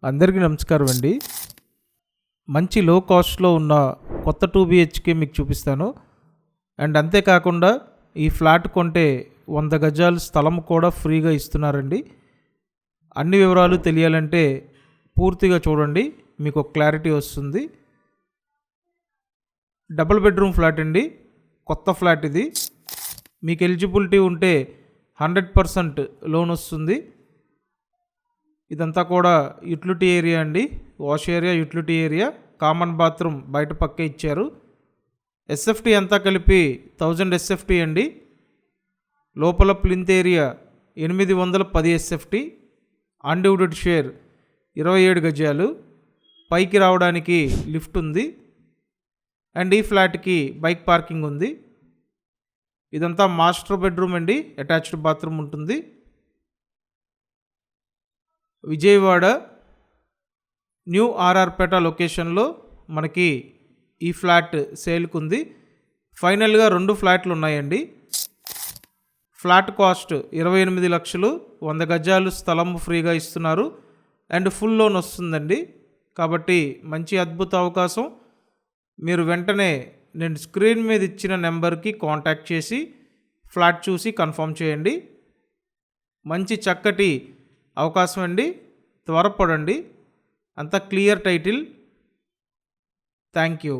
అందరికీ నమస్కారం అండి. మంచి లో కాస్ట్లో ఉన్న కొత్త 2 BHK మీకు చూపిస్తాను. అండ్ అంతేకాకుండా ఈ ఫ్లాట్ కొంటే 100 గజాల స్థలం కూడా ఫ్రీగా ఇస్తున్నారండి. అన్ని వివరాలు తెలియాలంటే పూర్తిగా చూడండి, మీకు ఒక క్లారిటీ వస్తుంది. డబుల్ బెడ్రూమ్ ఫ్లాట్ అండి, కొత్త ఫ్లాట్ ఇది. మీకు ఎలిజిబిలిటీ ఉంటే 100% లోన్ వస్తుంది. ఇదంతా కూడా యూటిలిటీ ఏరియా అండి, wash area, utility area, common bathroom బయట పక్కే ఇచ్చారు. ఎస్ఎఫ్టీ అంతా కలిపి 1000 ఎస్ఎఫ్టీ అండి. లోపల plinth area 810 SFT, undivided share 27 గజాలు, పైకి రావడానికి లిఫ్ట్ ఉంది. అండ్ ఈ ఫ్లాట్కి బైక్ పార్కింగ్ ఉంది. ఇదంతా మాస్టర్ బెడ్రూమ్ అండి, అటాచ్డ్ బాత్రూమ్ ఉంటుంది. విజయవాడ న్యూ ఆర్ఆర్పేట లొకేషన్లో మనకి ఈ ఫ్లాట్ సేల్కి ఉంది. ఫైనల్గా 2 ఫ్లాట్లు ఉన్నాయండి. ఫ్లాట్ కాస్ట్ 28 లక్షలు, 100 గజాలు స్థలం ఫ్రీగా ఇస్తున్నారు. అండ్ ఫుల్ లోన్ వస్తుందండి. కాబట్టి మంచి అద్భుత అవకాశం. మీరు వెంటనే నేను స్క్రీన్ మీద ఇచ్చిన నెంబర్కి కాంటాక్ట్ చేసి ఫ్లాట్ చూసి కన్ఫర్మ్ చేయండి. మంచి చక్కటి అవకాశం అండి, త్వరపడండి. అంత క్లియర్ టైటిల్. Thank you.